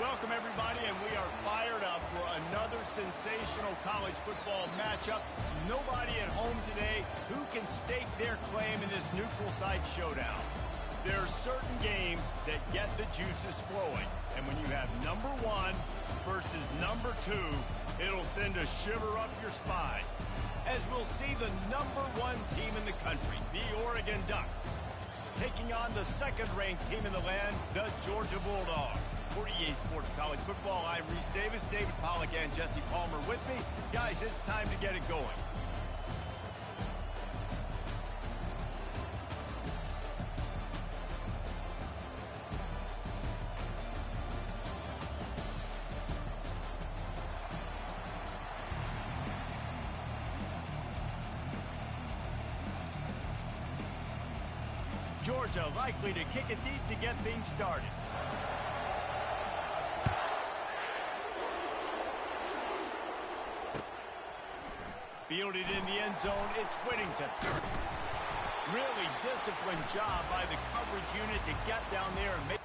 Welcome, everybody, and we are fired up for another sensational college football matchup. Nobody at home today who can stake their claim in this neutral site showdown. There are certain games that get the juices flowing, and when you have number one versus number two, it'll send a shiver up your spine. As we'll see the number one team in the country, the Oregon Ducks, taking on the second-ranked team in the land, the Georgia Bulldogs. For EA Sports College Football, I'm Reese Davis, David Pollack, and Jesse Palmer with me. Guys, it's time to get it going. Georgia likely to kick it deep to get things started. Fielded in the end zone, it's Whittington. Really disciplined job by the coverage unit to get down there and make...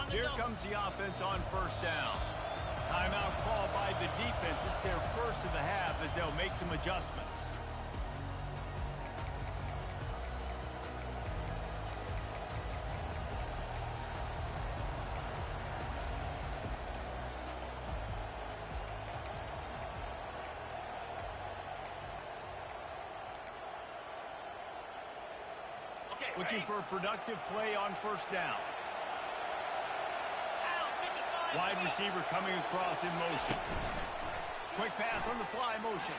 Here comes the offense on first down. Timeout called by the defense. It's their first of the half as they'll make some adjustments. Looking for a productive play on first down. Wide receiver coming across in motion. Quick pass on the fly motion.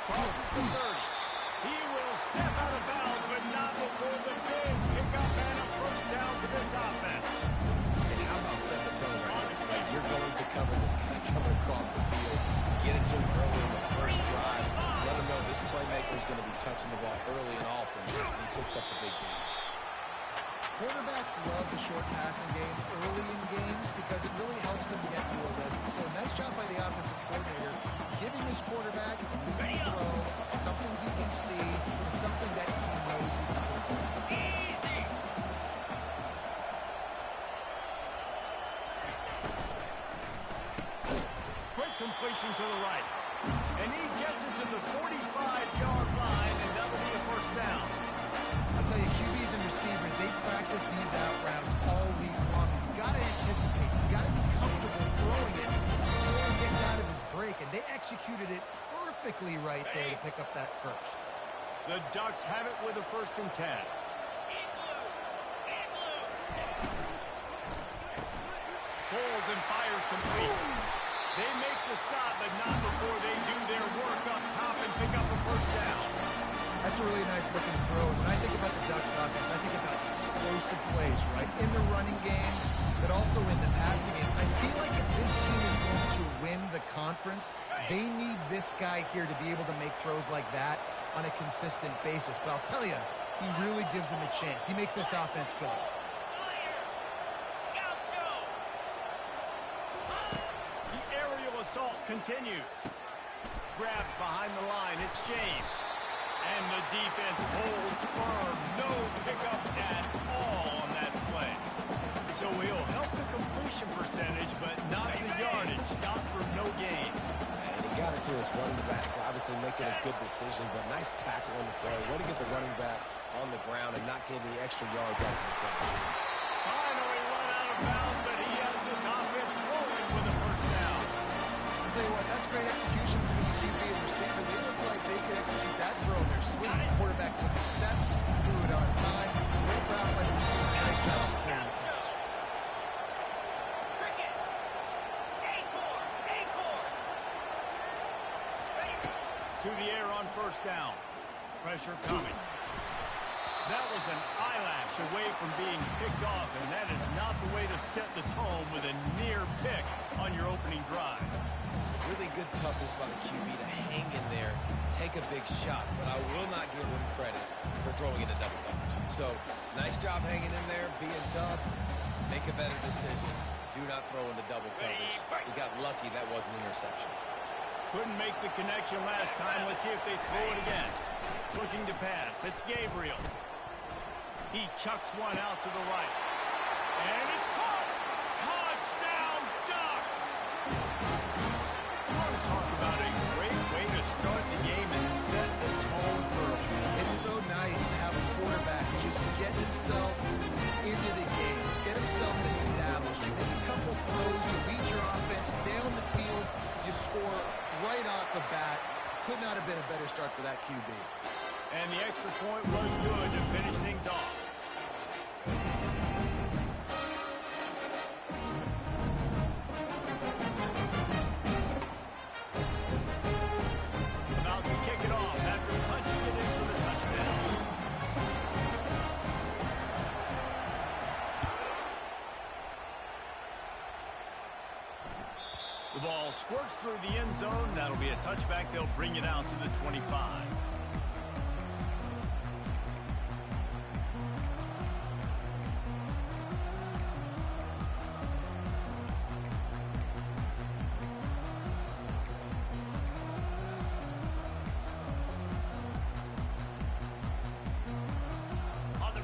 Crosses the 30. He will step out of bounds, but not before the big pickup and a first down for this offense. And how about setting the tone right here? Like you're going to cover this guy coming across the field. Get it to him early in the first drive. Let him know this playmaker is going to be touching the ball early and often. And he picks up the big game. Quarterbacks love the short passing game early in games because it really helps them get more ready. So nice job by the offensive coordinator giving his quarterback an easy throw, something he can see, and something that he knows he can do. Easy! Quick completion to the right. And he gets it to the 45-yard line, and that'll be a first down. I'll tell you, QBs and receivers, they practice these out routes all week long. You've got to anticipate. You've got to be comfortable throwing it before he gets out of his break. And they executed it perfectly right there to pick up that first. The Ducks have it with a 1st and 10. Pulls and fires complete. They make the stop, but not before they do their work up top and pick up a first down. That's a really nice looking throw. When I think about the Ducks offense, I think about explosive plays, right? In the running game, but also in the passing game. I feel like if this team is going to win the conference, they need this guy here to be able to make throws like that on a consistent basis. But I'll tell you, he really gives them a chance. He makes this offense go. The aerial assault continues. Grabbed behind the line, it's James. And the defense holds firm. No pickup at all on that play. So he'll help the completion percentage, but not the yardage. Stop for no gain. And he got it to his running back. Obviously making a good decision, but nice tackle on the play. Way to get the running back on the ground and not give the extra yards after the catch. Finally run out of bounds, but he has this offense rolling with a first down. I'll tell you what, that's great execution between the QB and receiver. They look like they could execute that throw in their sleep. The quarterback took the steps, threw it on time. Great route by the receiver. Nice job securing the catch. To the air on first down. Pressure coming. That was an eyelash away from being picked off, and that is not the way to set the tone with a near pick on your opening drive. Really good toughness by the QB to hang in there, take a big shot, but I will not give him credit for throwing into double coverage. So, nice job hanging in there, being tough, make a better decision. Do not throw into double coverage. He got lucky that wasn't an interception. Couldn't make the connection last time. Let's see if they throw it again. Looking to pass. It's Gabriel. He chucks one out to the right. And it's caught. Touchdown, Ducks! You want to talk about a great way to start the game and set the tone early. It's so nice to have a quarterback just get himself into the game, get himself established. You make a couple throws, you lead your offense down the field, you score right off the bat. Could not have been a better start for that QB. And the extra point was good to finish things off. About to kick it off after punching it in for the touchdown. The ball squirts through the end zone. That'll be a touchback. They'll bring it out to the 25.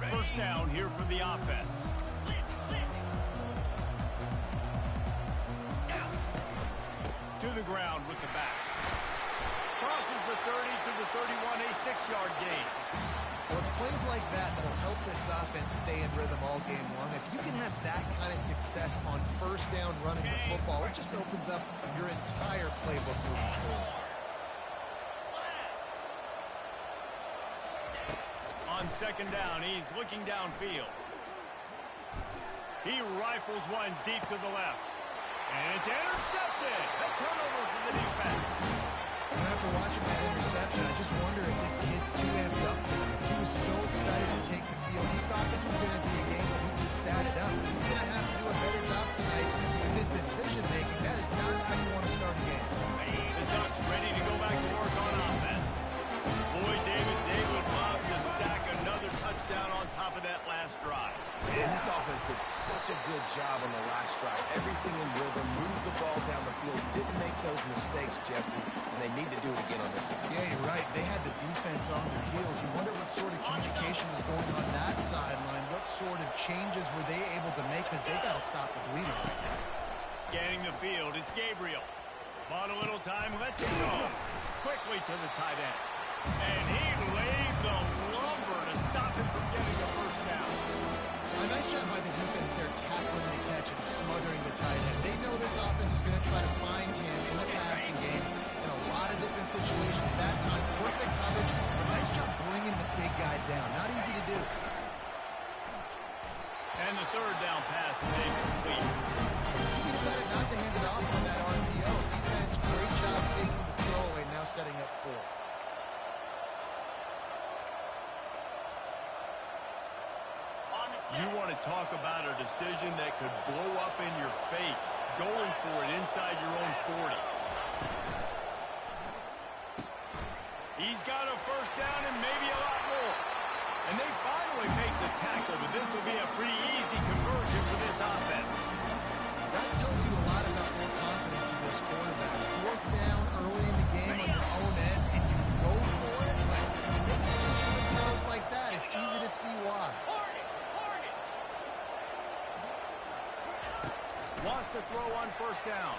First down here for the offense. To the ground with the back. Crosses the 30 to the 31, a 6-yard gain. Well, it's plays like that that'll help this offense stay in rhythm all game long. If you can have that kind of success on first down running the football, it just opens up your entire playbook moving forward. On second down, he's looking downfield. He rifles one deep to the left. And it's intercepted. A turnover for the defense. And after watching that interception, I just wonder if this kid's too amped up tonight. He was so excited to take the field. He thought this was going to be a game that he could stat it up. He's going to have to do a better job tonight with his decision-making. That is not how you want to start a game. The Ducks ready to go back to work on offense. Boy, David, they would love to stack another touchdown on top of that last drive. And this offense did such a good job on the last drive. Everything in rhythm, moved the ball down the field, didn't make those mistakes, Jesse, and they need to do it again on this one. Yeah, you're right. They had the defense on their heels. You wonder what sort of communication was going on that sideline. What sort of changes were they able to make, because they got to stop the bleeding right now. Scanning the field, it's Gabriel. Bought a little time, lets it go. Quickly to the tight end. And he laid the lumber to stop him from getting the first down. A nice job by the defense there, tackling the catch and smothering the tight end. They know this offense is going to try to find him in the passing game in a lot of different situations. That time, perfect coverage. A nice job bringing the big guy down. Not easy to do. And the third down pass is incomplete. He decided not to hand it off on that RPO. Defense, great job taking the throwaway, now setting up fourth. You want to talk about a decision that could blow up in your face, going for it inside your own 40. He's got a first down and maybe a lot more. And they finally make the tackle, but this will be a pretty easy conversion for this offense. That tells you a lot about their confidence in this quarterback. Fourth down early in the game on your own end, and you go for it, but when you make decisions and throws like that, it's easy to see why. Wants to throw on first down.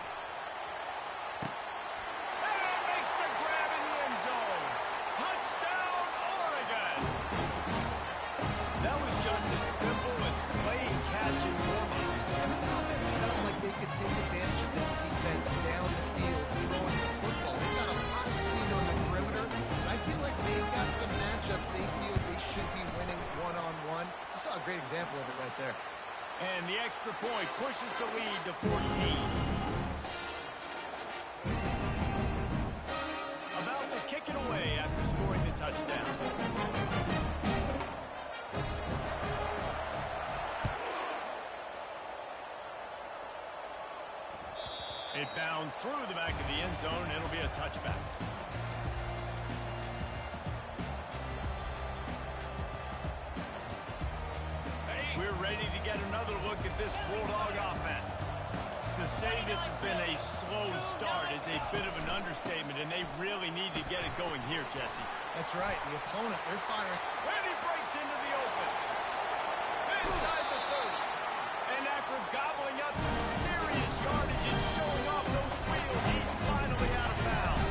And makes the grab in the end zone. Touchdown, Oregon! That was just as simple as playing catch and warm-ups. And this offense felt like they could take advantage of this defense down the field, throwing the football. They've got a lot of speed on the perimeter, and I feel like they've got some matchups they feel they should be winning one-on-one. You saw a great example of it right there. And the extra point pushes the lead to 14. About to kick it away after scoring the touchdown. It bounds through the back of the end zone, and it'll be a touchback. We're ready to get another look at this Bulldog offense. To say this has been a slow start is a bit of an understatement, and they really need to get it going here, Jesse. That's right. The opponent, they're firing. And he breaks into the open. Inside the 30. And after gobbling up some serious yardage and showing off those wheels, he's finally out of bounds.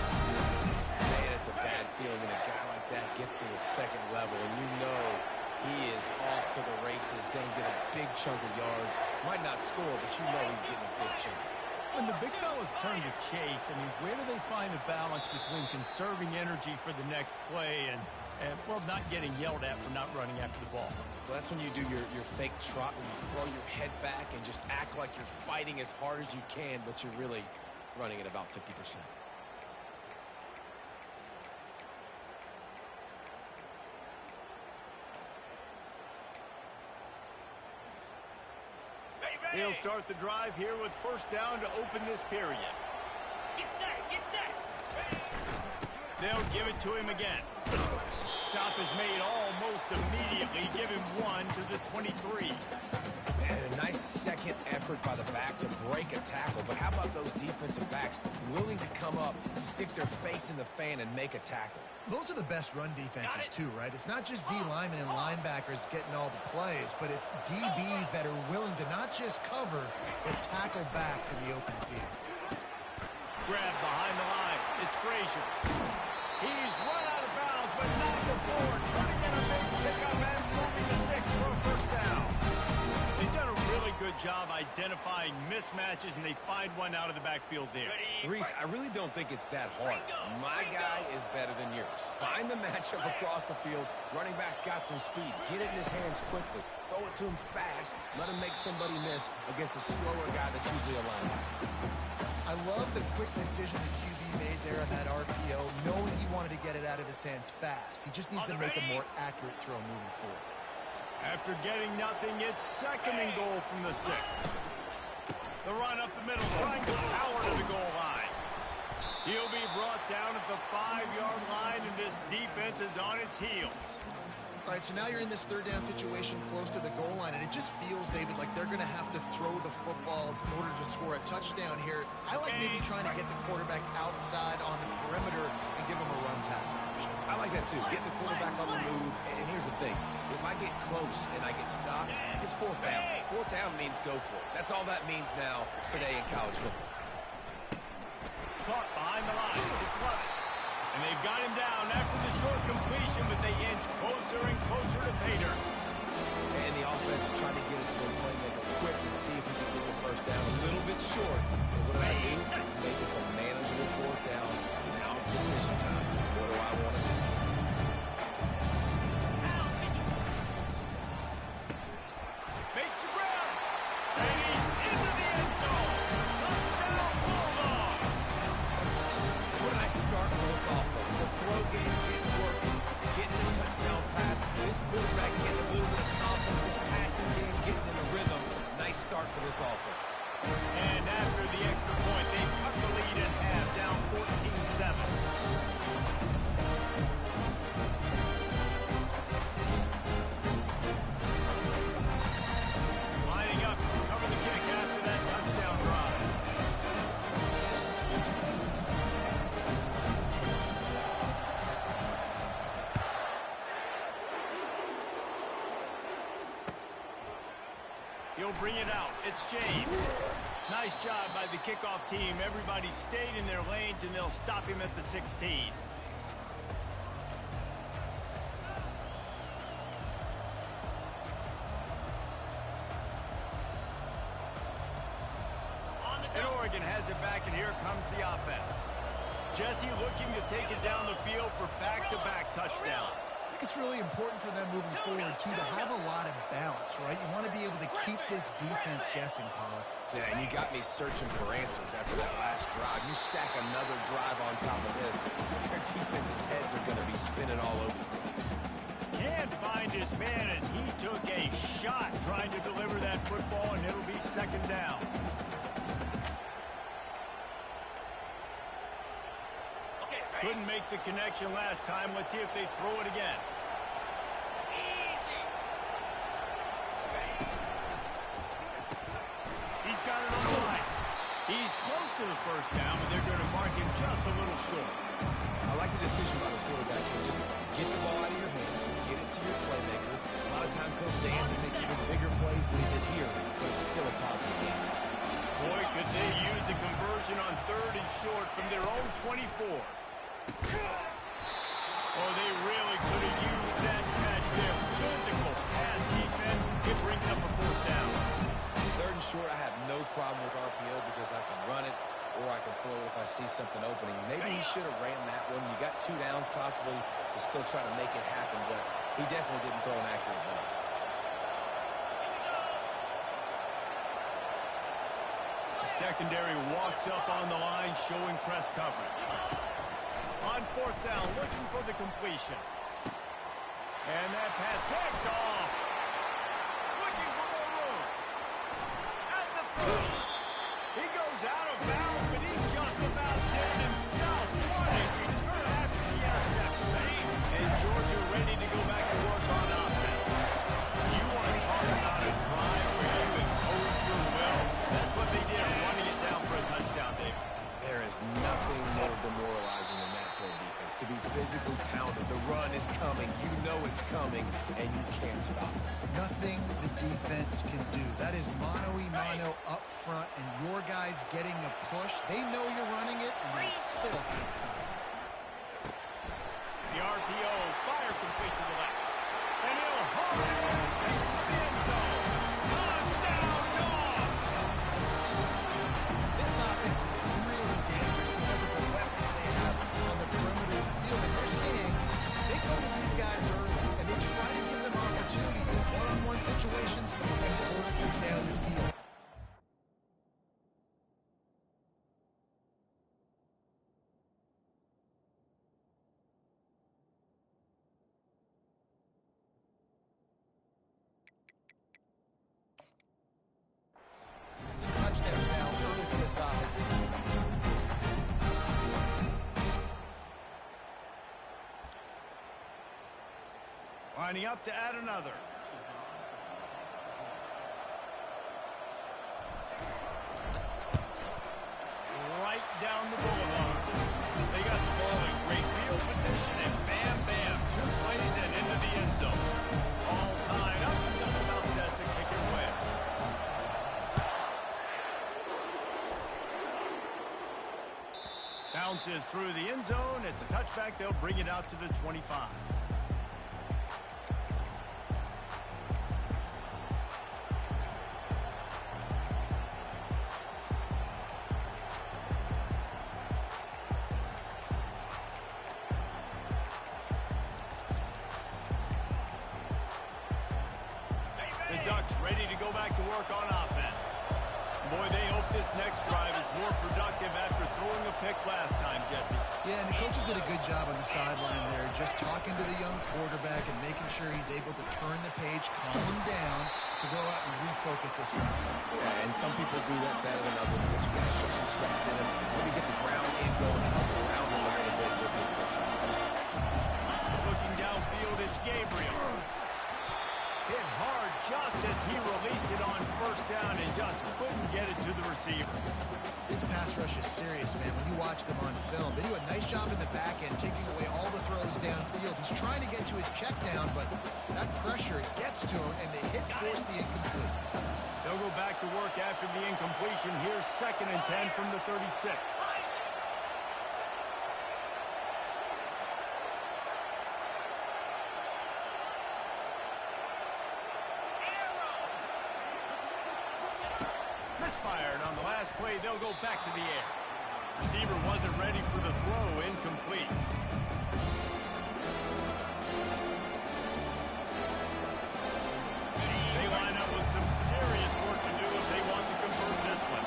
Man, it's a bad feeling when a guy like that gets to the second level, and you know he is off to the races, going to get a big chunk of yards. Might not score, but you know he's getting a big chunk. When the big fellas turn to chase, I mean, where do they find the balance between conserving energy for the next play and well, not getting yelled at for not running after the ball? Well, that's when you do your fake trot, when you throw your head back and just act like you're fighting as hard as you can, but you're really running at about 50%. He'll start the drive here with first down to open this period. Get set, get set. They'll give it to him again. Stop is made almost immediately. Give him one to the 23. And a nice second effort by the back to break a tackle. But how about those defensive backs willing to come up, stick their face in the fan, and make a tackle? Those are the best run defenses, too, right? It's not just D linemen and linebackers getting all the plays, but it's DBs that are willing to not just cover, but tackle backs in the open field. Grab behind the line. It's Frazier. He's run out of bounds, but not before. Turning in a big pickup and moving the sticks for a first down. They've done a really good job identifying mismatches, and they find one out of the backfield there. Reese, I really don't think it's that hard. My guy is better than yours. Find the matchup across the field. Running back's got some speed. Get it in his hands quickly. Throw it to him fast. Let him make somebody miss against a slower guy that's usually a linebacker. I love the quick decision the QB made there on that RPO, knowing he wanted to get it out of his hands fast. He just needs to make a more accurate throw moving forward. After getting nothing, it's second and goal from the 6. The run up the middle, trying to power to the goal line. He'll be brought down at the 5-yard line, and this defense is on its heels. All right, so now you're in this third down situation close to the goal line, and it just feels, David, like they're going to have to throw the football in order to score a touchdown here. I like maybe trying to get the quarterback outside on the perimeter and give him a run-pass option. I like that, too. Getting the quarterback on the move. And here's the thing. If I get close and I get stopped, it's fourth down. Fourth down means go for it. That's all that means now today in college football. Caught behind the line. It's Love. And they've got him down after the short completion, but they inch closer and closer to Pater. And the offense trying to get it to the playmaker quick and see if he can get the first down. A little bit short. But what did I do? Make this a manageable fourth down. Now it's decision time. What do I want to do? Makes the grab. And he's into the end zone. Touchdown, Bulldogs. What a nice start for this offense. The throw game getting working. Getting the touchdown pass. This quarterback getting a little bit of confidence. His passing offense. And after the extra point, they cut the lead in half, down 14-7. Lining up to cover the kick after that touchdown drive. He'll bring it out. It's James. Nice job by the kickoff team. Everybody stayed in their lanes, and they'll stop him at the 16. And Oregon has it back, and here comes the offense. Jesse looking to take it down the field for back-to-back touchdowns. I think it's really important for them moving forward, too, to have a lot of balance, right? You want to be able to keep this defense guessing, Pollard. Yeah, and you got me searching for answers after that last drive. You stack another drive on top of this, their defense's heads are going to be spinning all over the place. Can't find his man as he took a shot trying to deliver that football, and it'll be second down. Couldn't make the connection last time. Let's see if they throw it again. He's got it on the line. He's close to the first down, but they're going to mark him just a little short. I like the decision by the quarterback here. Just get the ball out of your hands, get it to your playmaker. A lot of times he'll dance and make even bigger plays than he did here, but it's still a positive game. Boy, could they use a conversion on 3rd and short from their own 24. Oh, they really could have used that catch there. Physical pass defense. It brings up a 4th down. 3rd and short, I have no problem with RPO because I can run it or I can throw it if I see something opening. Maybe he should have ran that one. You got 2 downs possibly to still try to make it happen, but he definitely didn't throw an accurate ball. Secondary walks up on the line, showing press coverage. On 4th down, looking for the completion. And that pass picked off. Looking for more room. At the 30. He goes out of bounds, but he just about did it himself. What a return after the interception. And Georgia ready to go back to work on offense. You want to talk about a drive where you impose your will. That's what they did, running it down for a touchdown, Dave. There is nothing more demoralizing than that for a defense. To be physically pounded. The run is coming. You know it's coming, and you can't stop it. Nothing the defense can do. That is mano-a-mano up front, and your guys getting a push. They know you're running it, and they still can't stop it. The RPO, fire complete to the left. And he'll hold it and take it to the end zone. Touchdown, Dog! This offense is really dangerous because of the weapons they have on the perimeter of the field. And you're seeing they go to these guys early, and they try to give them opportunities in one-on-one situations and vertically down the field. Some touchdowns now early for this offense. Lining up to add another. Right down the boulevard. They got the ball in great field position, and bam, bam, 2 plays and into the end zone. All tied up and just about set to kick it away. Bounces through the end zone. It's a touchback. They'll bring it out to the 25. The Ducks ready to go back to work on offense. Boy, they hope this next drive is more productive after throwing a pick last time, Jesse. Yeah, and the coaches did a good job on the sideline there, just talking to the young quarterback and making sure he's able to turn the page, calm him down, to go out and refocus this drive. Yeah, and some people do that better than others, but you got to show some trust in him. Maybe get the ground game going and help around him a little bit with this system. Looking downfield, it's Gabriel. Hit hard just as he released it on first down and just couldn't get it to the receiver. This pass rush is serious, man. When you watch them on film, they do a nice job in the back end, taking away all the throws downfield. He's trying to get to his check down, but that pressure gets to him, and they force the incomplete. They'll go back to work after the incompletion. Here's 2nd and 10 from the 36. Misfired on the last play. They'll go back to the air. Receiver wasn't ready for the throw. Incomplete. They line up with some serious work to do if they want to convert this one.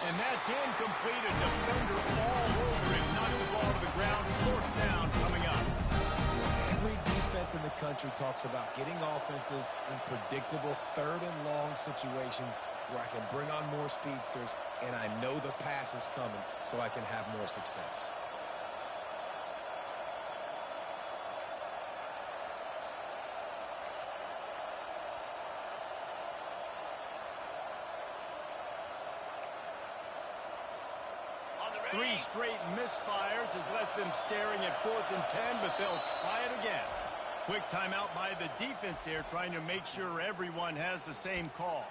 And that's incomplete. A defender all over him. Knocked the ball to the ground. 4th down coming up. Every defense in the country talks about getting offenses in predictable 3rd and long situations where I can bring on more speedsters and I know the pass is coming so I can have more success. Three straight misfires has left them staring at 4th and 10, but they'll try it again. Quick timeout by the defense there, trying to make sure everyone has the same call.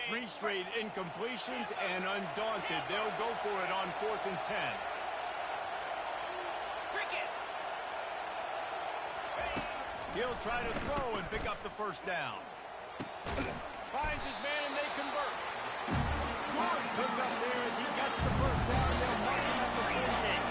Three straight incompletions, and undaunted, they'll go for it on 4th and 10. He'll try to throw and pick up the first down. Finds his man and they convert. Good pickup there as he gets the first down. They'll mark him at the 48.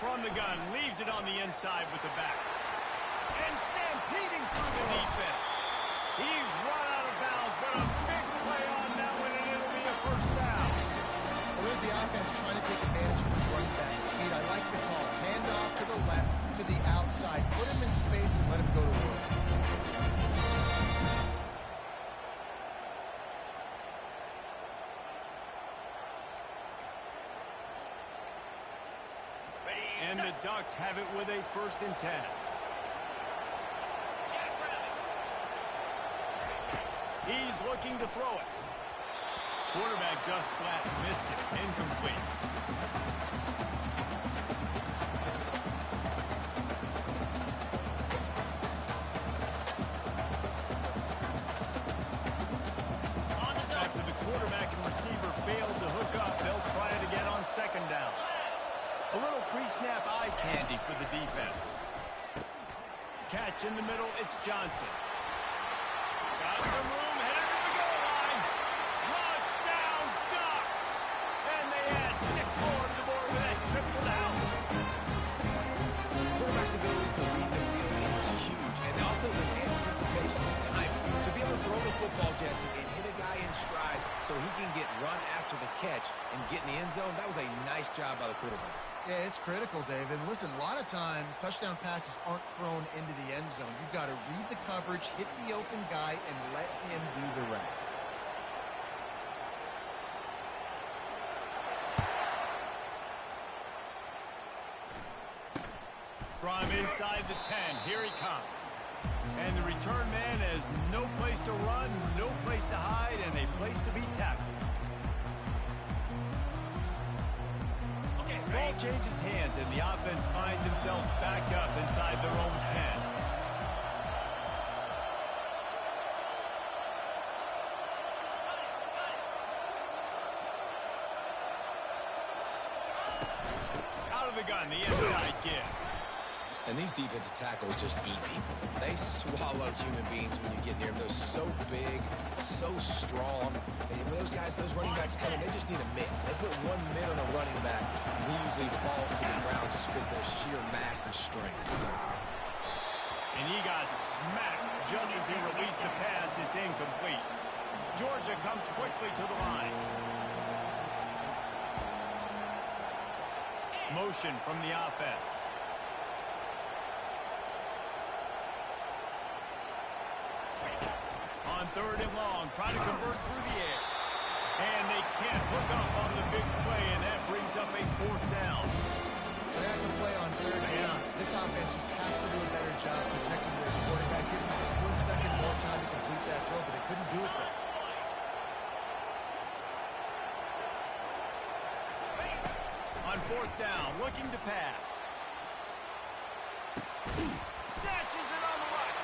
From the gun, leaves it on the inside with the back. And stampeding through the defense. He's run out of bounds, but a big play on that one, and it'll be a first down. Well, there's the offense trying to take advantage of this running back speed. I like the call. Hand off to the left, to the outside. Put him in space and let him go to work. And the Ducks have it with a 1st and 10. He's looking to throw it. Quarterback just flat missed it. Incomplete. After the quarterback and receiver failed to hook up, they'll try it again on 2nd down. A little pre-snap eye candy for the defense. Catch in the middle, it's Johnson. Got some room, headed to the goal line. Touchdown, Ducks! And they add 6 more to the board with that trip to the house. Quarterback's ability to read the field is huge, and also the anticipation, the time to be able to throw the football, Jesse, and hit a guy in stride so he can get run after the catch and get in the end zone. That was a nice job by the quarterback. Yeah, it's critical, David. Listen, a lot of times touchdown passes aren't thrown into the end zone. You've got to read the coverage, hit the open guy, and let him do the rest. From inside the 10, here he comes. And the return man has no place to run, no place to hide, and a place to be tackled. Okay, Ball changes hands, and the offense finds themselves back up inside their own 10. Out of the gun, the inside give. And these defensive tackles just eat people. They swallow human beings when you get near them. They're so big, so strong. And those guys, those running backs come in, they just need a mitt. They put one mitt on a running back, and he usually falls to the ground just because of their sheer mass and strength. And he got smacked just as he released the pass. It's incomplete. Georgia comes quickly to the line. Motion from the offense. On 3rd and long, trying to convert through the air. And they can't hook up on the big play, and that brings up a 4th down. So that's a play on 3rd down. This offense just has to do a better job protecting their quarterback, giving a split second more time to complete that throw, but they couldn't do it there. On 4th down, looking to pass. Snatches it on the right.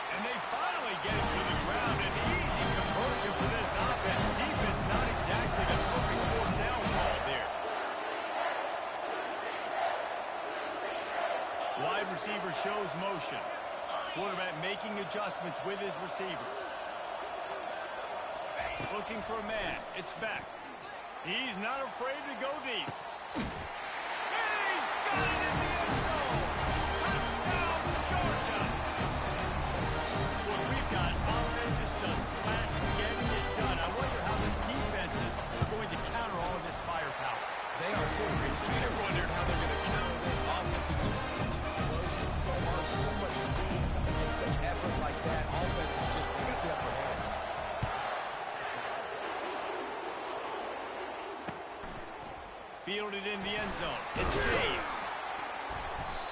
And they finally get it to the ground. An easy conversion for this offense. Defense not exactly the perfect 4th down call there. Wide receiver shows motion. Quarterback making adjustments with his receivers. Looking for a man. It's back. He's not afraid to go deep. And he's got it in the end zone. Touchdown, Georgia. What we've got, offenses just flat getting it done. I wonder how the defenses are going to counter all of this firepower. They are too. They're wondering how they're going to counter this offense. As you see the explosion, so hard, so much speed, and such effort like that. Offense is just, they got the upper hand. Fielded in the end zone. It's James.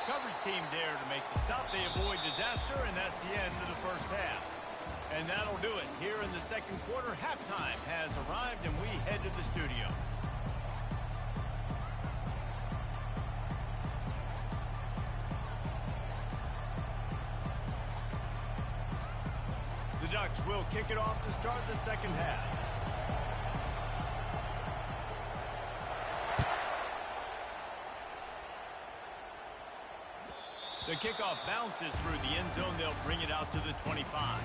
Coverage team there to make the stop. They avoid disaster, and that's the end of the first half. And that'll do it. Here in the second quarter, halftime has arrived, and we head to the studio. The Ducks will kick it off to start the second half. The kickoff bounces through the end zone. They'll bring it out to the 25.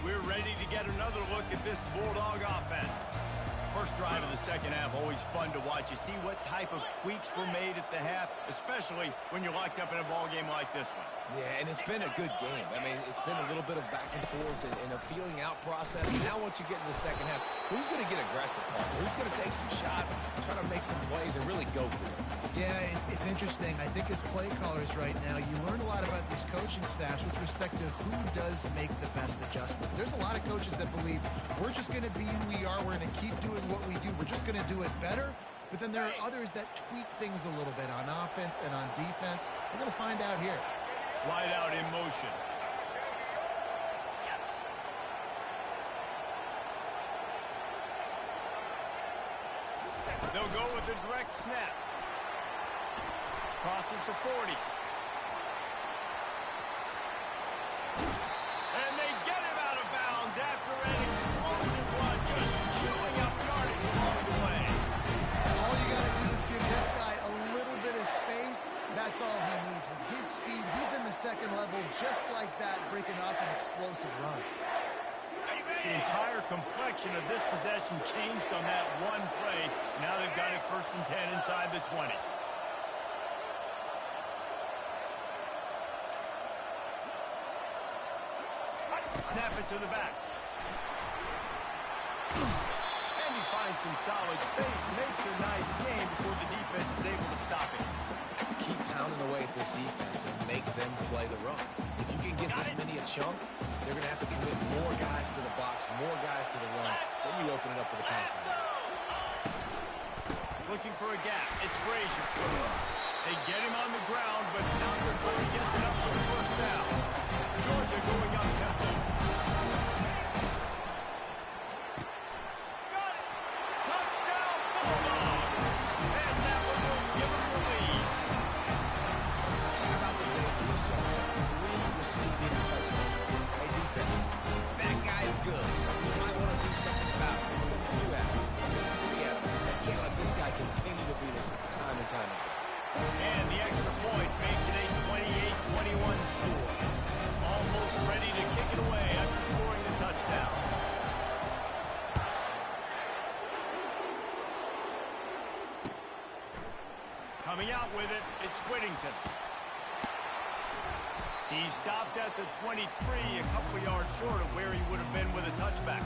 We're ready to get another look at this Bulldog offense. First drive of the second half, always fun to watch. You see what type of tweaks were made at the half, especially when you're locked up in a ball game like this one. Yeah, and it's been a good game. I mean, it's been a little bit of back and forth and a feeling out process. Now once you get in the second half, who's going to get aggressive, Paul? Who's going to take some shots, try to make some plays, and really go for it? Yeah, it's interesting. I think as play callers right now, you learn a lot about these coaching staffs with respect to who does make the best adjustments. There's a lot of coaches that believe we're just going to be who we are. We're going to keep doing what we do. We're just going to do it better. But then there are others that tweak things a little bit on offense and on defense. We're going to find out here. Wide out in motion. They'll go with a direct snap. Crosses to 40. And they get him out of bounds after an explosive run, just chewing up yardage along the way. All you got to do is give this guy a little bit of space. That's all he needs. With his speed, he's in the second level just like that, breaking off an explosive run. The entire complexion of this possession changed on that one play. Now they've got it 1st and 10 inside the 20. Snap it to the back. And he finds some solid space, makes a nice game before the defense is able to stop it. Keep pounding away at this defense and make them play the run. If you can get this many a chunk, they're going to have to commit more guys to the box, more guys to the run. Then you open it up for the passing game. Looking for a gap. It's Frazier. They get him on the ground, but not before he gets it up for the first down. Georgia going up tempo. Got it. Touchdown, Bulldogs. And that one will give them the lead. How about the day for this young man? 3 receiving touchdowns. Hey, defense, that guy's good. You might want to do something about it. Send 2 at him. Send 3 at him. Can't let this guy continue to beat us time and time again. And the extra point makes it a 28-21 score. Almost ready to kick it away after scoring the touchdown. Coming out with it, it's Whittington. He stopped at the 23, a couple yards short of where he would have been with a touchback.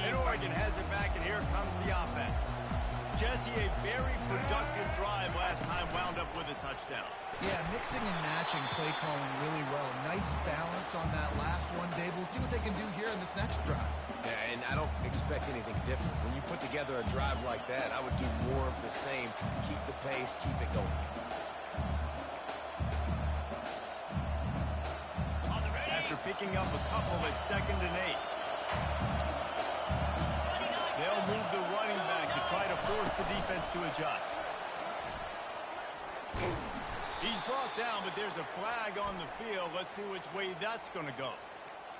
And Oregon has it back, and here comes the offense. Jesse, a very productive drive last time, wound up with a touchdown. Yeah, mixing and matching play calling really well. Nice balance on that last one, Dave. We'll see what they can do here in this next drive. Yeah, and I don't expect anything different. When you put together a drive like that, I would do more of the same. Keep the pace, keep it going. After picking up a couple at 2nd and 8. They'll move the running back to try to force the defense to adjust. He's brought down, but there's a flag on the field. Let's see which way that's going to go.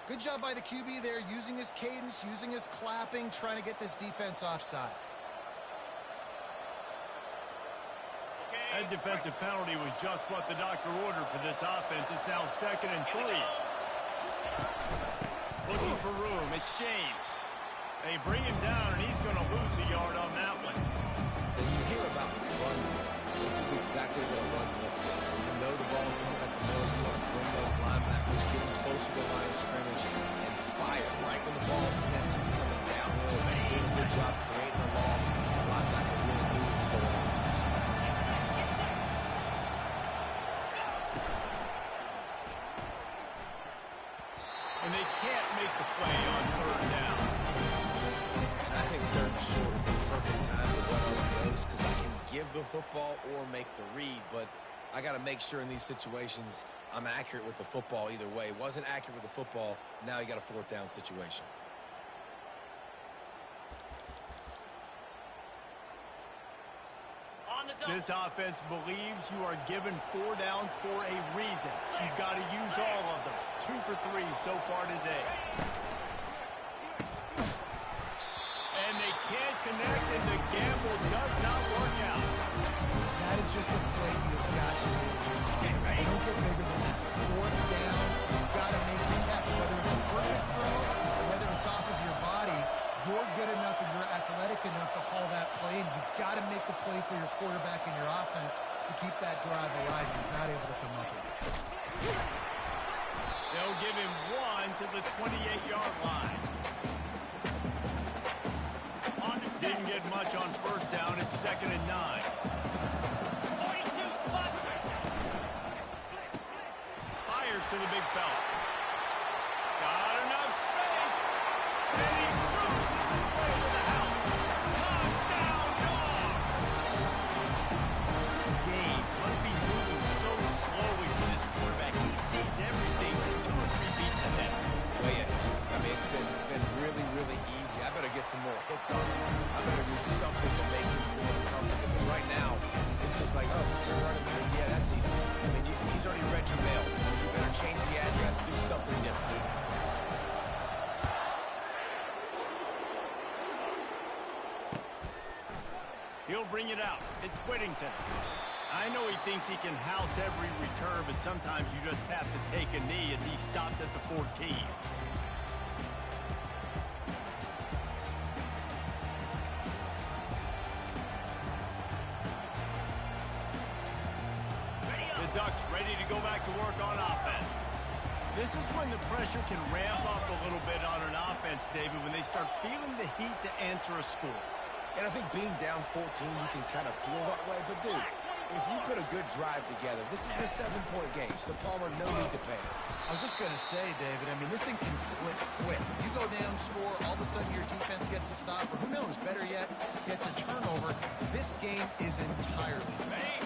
Good job by the QB there, using his cadence, using his clapping, trying to get this defense offside. That defensive penalty was just what the doctor ordered for this offense. It's now 2nd and 3. Looking for room. It's James. They bring him down, and he's going to lose a yard on that one. When you hear about run blitzes, this is exactly what a run blitz is. When you know the ball's coming up the middle, you want to bring those linebackers, get them closer to the line of scrimmage, and fire right when the ball snaps. He's coming downhill. Doing a good job creating a loss. The linebacker really knew what was going on. And they can't make the play on 3rd down. I think 3rd and short is the perfect time to run on the nose because I can give the football or make the read, but I got to make sure in these situations I'm accurate with the football either way. Wasn't accurate with the football, now you got a 4th down situation. This offense believes you are given 4 downs for a reason. You've got to use all of them. 2 for 3 so far today. And they can't connect, and the gamble does not work out. That is just a play you've got to do. You don't get bigger than that. 4th down, you've got to make the catch. Whether it's a perfect throw or whether it's off of your body, you're good enough and you're athletic enough to haul that play, and you've got to make the play for your quarterback and your offense to keep that drive alive. He's not able to come up with it. They'll give him 1 to the 28-yard line. Didn't get much on 1st down. It's 2nd and 9. Fires to the big fella. Got enough space. And he cruises his way to the house. Touchdown, Dogs! This game must be moving so slowly for this quarterback. He sees everything 2 or 3 beats ahead. Way ahead. I mean, it's been really, really easy. I better get some more hits on him. I better do something to make him feel uncomfortable. But right now, it's just like, oh, you're running there. Yeah, that's easy. I mean, he's already read your mail. You better change the address, do something different. He'll bring it out. It's Whittington. I know he thinks he can house every return, but sometimes you just have to take a knee as he stopped at the 14. The Ducks ready to go back to work on offense. This is when the pressure can ramp up a little bit on an offense, David, when they start feeling the heat to answer a score. And I think being down 14, you can kind of feel that way. But, dude, If you put a good drive together, this is a 7-point game, so Palmer, no need to panic. I was just going to say, David, I mean, this thing can flip quick. You go down, score, all of a sudden your defense gets a stop, or who knows, better yet, gets a turnover. This game is entirely fake.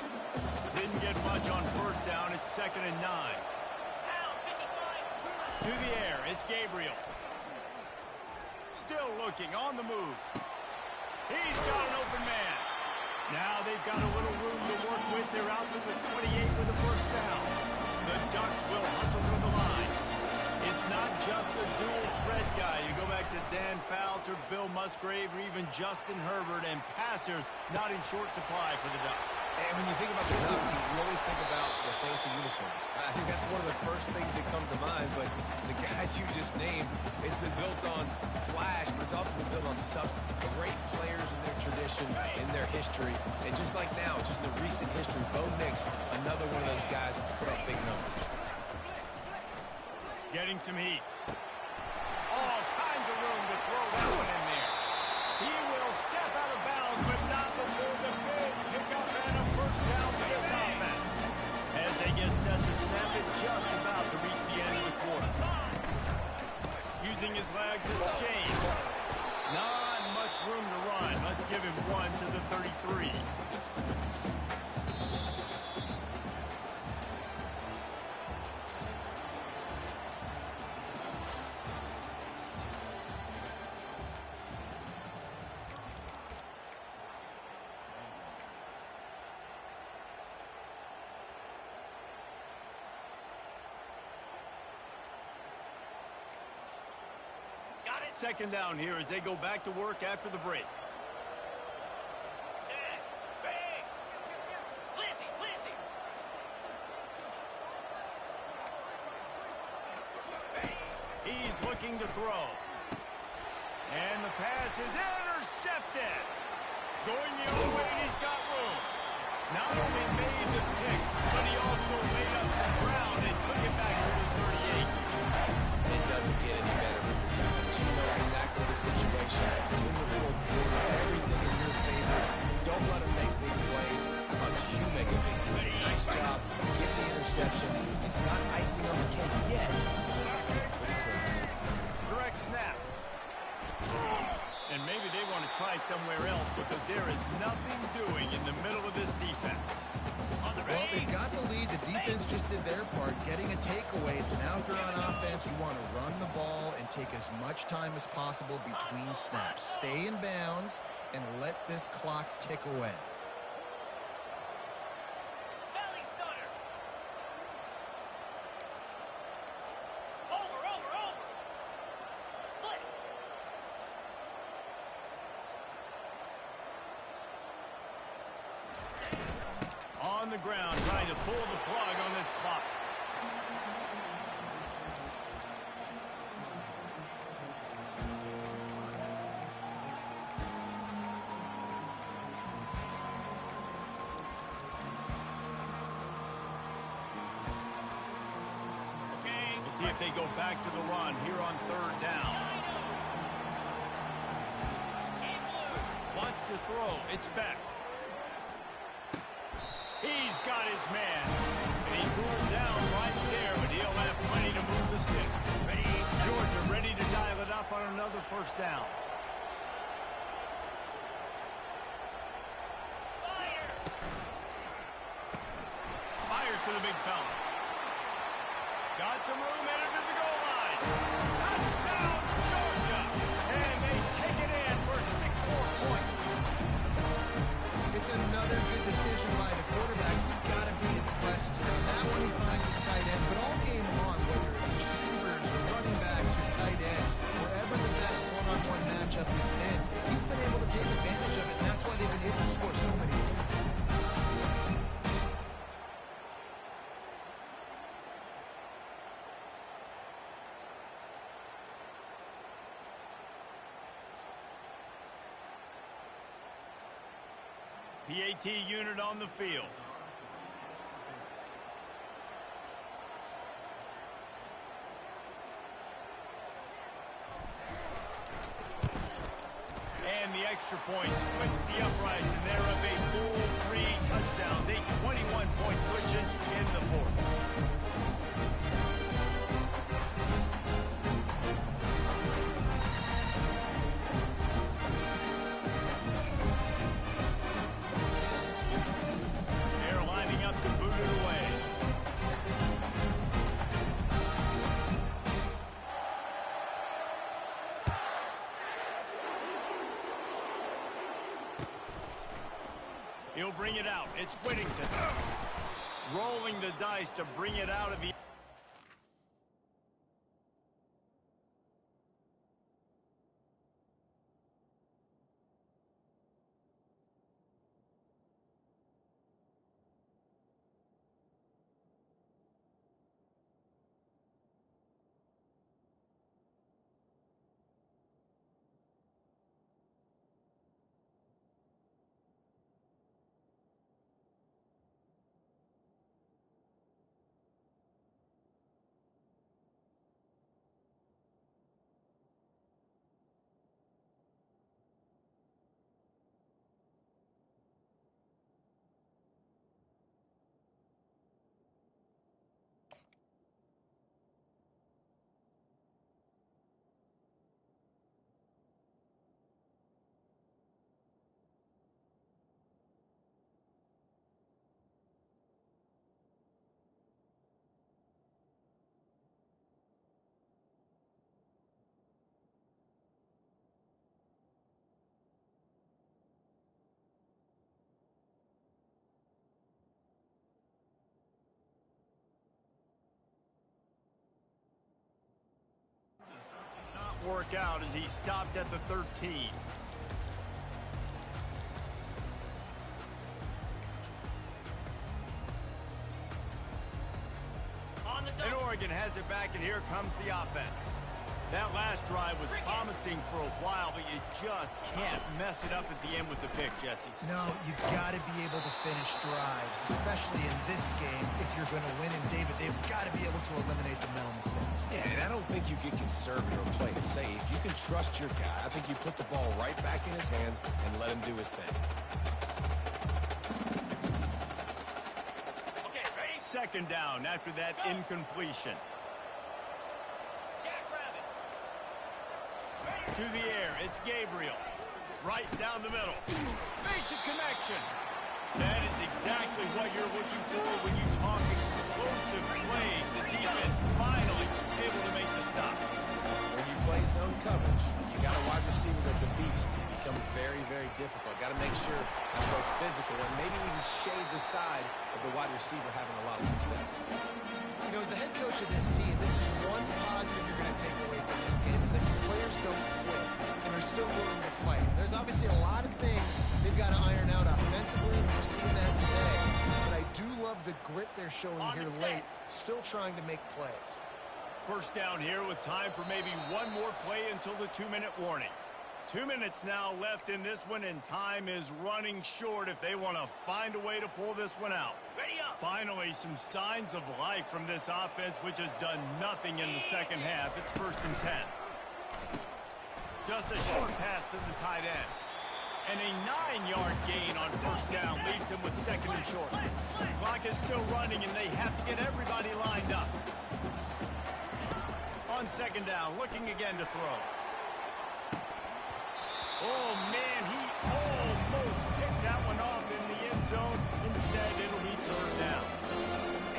Didn't get much on first down. It's 2nd and 9. To the air, it's Gabriel. Still looking, on the move. He's got an open man. Now they've got a little room to work with. They're out to the 28 with a first down. The Ducks will hustle from the line. It's not just the dual threat guy. You go back to Dan Fouts or Bill Musgrave or even Justin Herbert, and passers not in short supply for the Ducks. And when you think about the Ducks, you always think about the fancy uniforms. I think that's one of the first things that come to mind, but the guys you just named, it's been built on flash, but it's also been built on substance. Great players in their tradition, in their history, and just like now, just in the recent history, Bo Nix, another one of those guys that's put up big numbers. Getting some heat. All kinds of room to throw that one in there. He will step out of bounds, but not before the big pickup and a first down for this offense. As they get set to snap it, just about to reach the end of the quarter. Using his legs, it's James. Not much room to run. Let's give him one to the 33. Second down here as they go back to work after the break. He's looking to throw. And the pass is intercepted. Going the other way, and he's got room. Not only made the pick, but he also made up some ground and took it back to the 38. It doesn't get any better for the defense. You know exactly the situation. In the fourth quarter, everything in your favor. Don't let them make big plays. How about you make a big play? Nice job. Get the interception. It's not icing on the cake yet. It's getting pretty close. Direct snap. And maybe they want to try somewhere else because there is nothing doing in the middle of this defense. Well, they've got the lead. The defense just did their part, getting a takeaway. So now if you're on offense, you want to run the ball and take as much time as possible between snaps. Stay in bounds and let this clock tick away. On the ground, trying to pull the plug on this clock. We'll see if they go back to the run here on third down. Wants to throw. It's Beck. He's got his man. And he cooled down right there, but he'll have plenty to move the stick. Georgia ready to dial it up on another first down. Fires to the big fella. Got some room, headed to the goal line. Touchdown, Georgia! And they take it in for 6 more points. It's another good decision by the quarterback. You've got to be impressed here. That one he finds his tight end, but all game long, whether it's receivers or running backs or tight ends, wherever the best one-on-one matchup has been, he's been able to take advantage of it, and that's why they've been able to score so many points. PAT unit on the field. And the the extra point, splits the uprights, and they're up a full 3 touchdowns, a 21-point cushion in the fourth. They're lining up to boot it away. He'll bring it out. It's Whittington. Rolling the dice to bring it out of the... work out as he stopped at the 13. And Oregon has it back, and here comes the offense. That last drive was promising for a while, but you just can't mess it up at the end with the pick, Jesse. No, you got to be able to finish drives, especially in this game if you're going to win. And David, they've got to be able to eliminate the mental mistakes. Yeah, and I don't think you get conservative or play it safe. You can trust your guy. I think you put the ball right back in his hands and let him do his thing. Okay, ready? Second down after that incompletion. To the air, it's Gabriel. Right down the middle. Makes a connection. That is exactly what you're looking for when you talk explosive plays. The defense finally able to make the stop. When you play zone coverage, you got a wide receiver that's a beast. It becomes very, very difficult. Got to make sure you go physical and maybe even shade the side of the wide receiver having a lot of success. You know, as the head coach of this team, this is one positive you're going to take away from this game, is that your players don't quit and are still willing to fight. There's obviously a lot of things they've got to iron out offensively, and we're seeing that today. But I do love the grit they're showing here late, still trying to make plays. First down here with time for maybe one more play until the 2-minute warning. 2 minutes now left in this one, and time is running short if they want to find a way to pull this one out. Ready up. Finally, some signs of life from this offense, which has done nothing in the second half. It's 1st and 10. Just a short pass to the tight end. And a 9-yard gain on first down leaves them with 2nd and short. Clock is still running, and they have to get everybody lined up. On 2nd down, looking again to throw. Oh, man, he almost picked that one off in the end zone. Instead, it'll be 3rd down.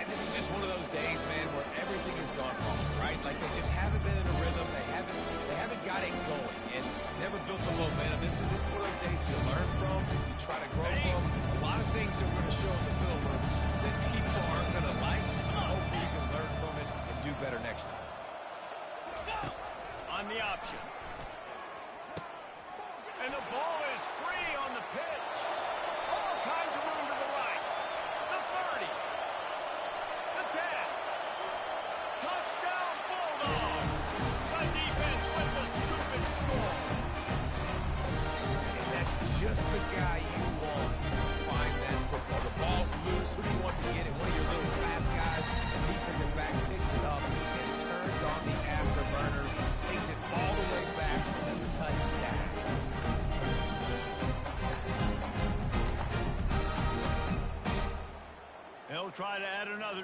And this is just one of those days, man, where everything has gone wrong, right? Like they just haven't been in a rhythm. They haven't got it going and never built the momentum. This is one of those days you learn from, you try to grow from. A lot of things are going to show in the film that people aren't going to like. Hopefully you can learn from it and do better next time. On the option. And the ball is free on the pitch. All kinds of room to the right. The 30. The 10. Touchdown Bulldogs. The defense with the scoop and score. And that's just the guy you want to find that football. The ball's loose. Who do you want to get it? One of your little fast guys. The defensive back picks it up and turns on the afterburners. Takes it all the way back for the touchdown.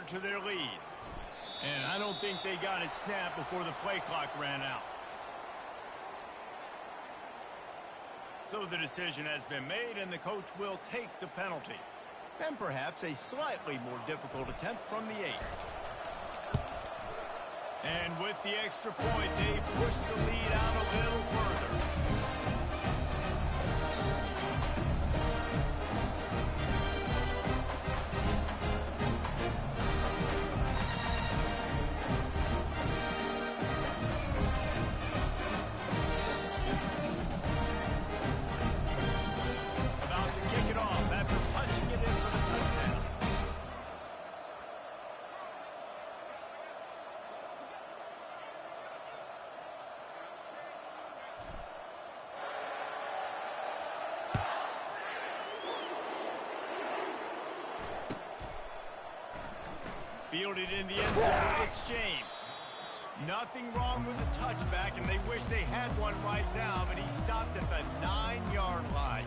further to their lead. And I don't think they got it snapped before the play clock ran out. So the decision has been made, and the coach will take the penalty. And perhaps a slightly more difficult attempt from the 8. And with the extra point, they push the lead out a little further. About to kick it off after punching it in for the touchdown. Fielded in the end zone, it's James. Nothing wrong with the touchback, and they wish they had one right now, but he stopped at the 9-yard line.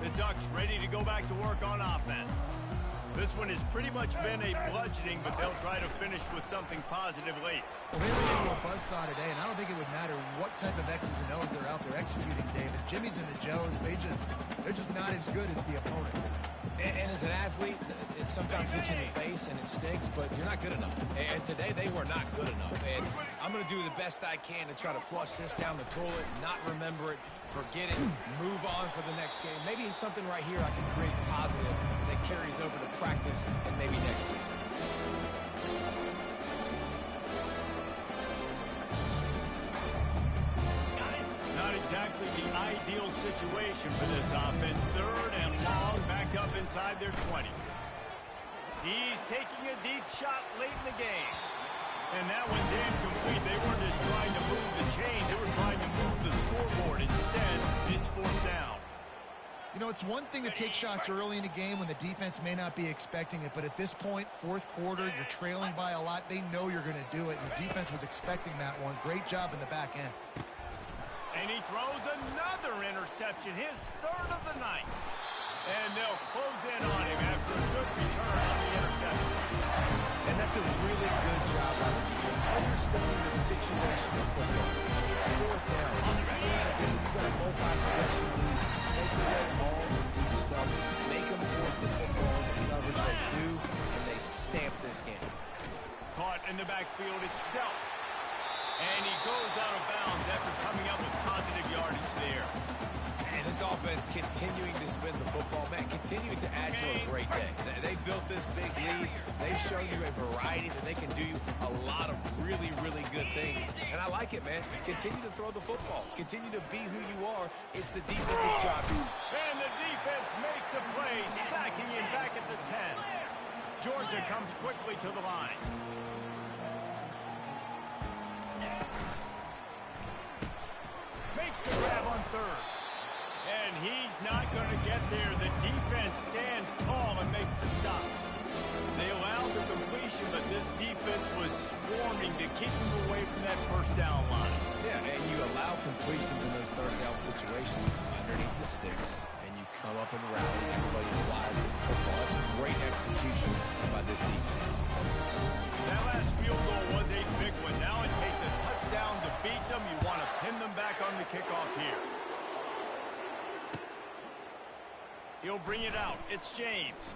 The Ducks ready to go back to work on offense. This one has pretty much been a bludgeoning, but they'll try to finish with something positive late. Well, they were into a buzzsaw today, and I don't think it would matter what type of X's and O's they're out there executing, David. Jimmy's and the Joes, they're just not as good as the opponent. And as an athlete, it sometimes hits you in the face and it stinks, but you're not good enough. And today they were not good enough. And I'm going to do the best I can to try to flush this down the toilet, not remember it, forget it, move on for the next game. Maybe it's something right here I can create positive that carries over to practice and maybe next week. Not exactly the ideal situation for this offense. Third and long, back up inside their 20. He's taking a deep shot late in the game. And that one's incomplete. They weren't just trying to move the chain. They were trying to move the scoreboard. Instead, it's 4th down. You know, it's one thing to take shots early in a game when the defense may not be expecting it, but at this point, 4th quarter, you're trailing by a lot. They know you're going to do it, and the defense was expecting that one. Great job in the back end. And he throws another interception, his 3rd of the night. And they'll close in on him after a good return on the interception. And that's a really good job by the defense, understanding the situation of football. It's 4th down. It's the end of the game. You've got a multi-possession lead. Take away all the deep stuff. Make them force the football into coverage. They do, and they stamp this game. Caught in the backfield, it's dealt. And he goes out of bounds after coming up with positive yardage there. And this offense continuing to spin the football, man, continuing to add to a great day. They built this big lead. They've shown you a variety that they can do a lot of really, really good things. And I like it, man. Continue to throw the football. Continue to be who you are. It's the defense's job. And the defense makes a play, sacking him back at the 10. Georgia comes quickly to the line. Makes the grab on 3rd. And he's not going to get there. The defense stands tall and makes the stop. They allowed the completion, but this defense was swarming to keep them away from that 1st down line. Yeah, and you allow completions in those 3rd down situations underneath the sticks, and you come up and rally. Everybody flies to the football. That's great execution by this defense. That last field goal was a big one. Now it takes a touchdown to beat them. You want to pin them back on the kickoff here. He'll bring it out. It's James.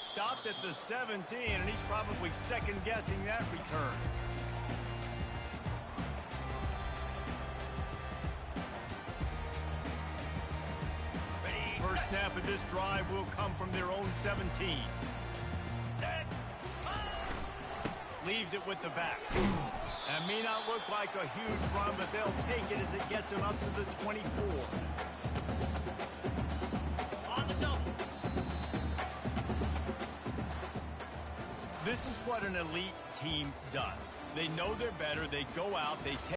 Stopped at the 17, and he's probably second-guessing that return. First snap of this drive will come from their own 17. Leaves it with the back. That may not look like a huge run, but they'll take it as it gets them up to the 24. On the double. This is what an elite team does. They know they're better. They go out. They take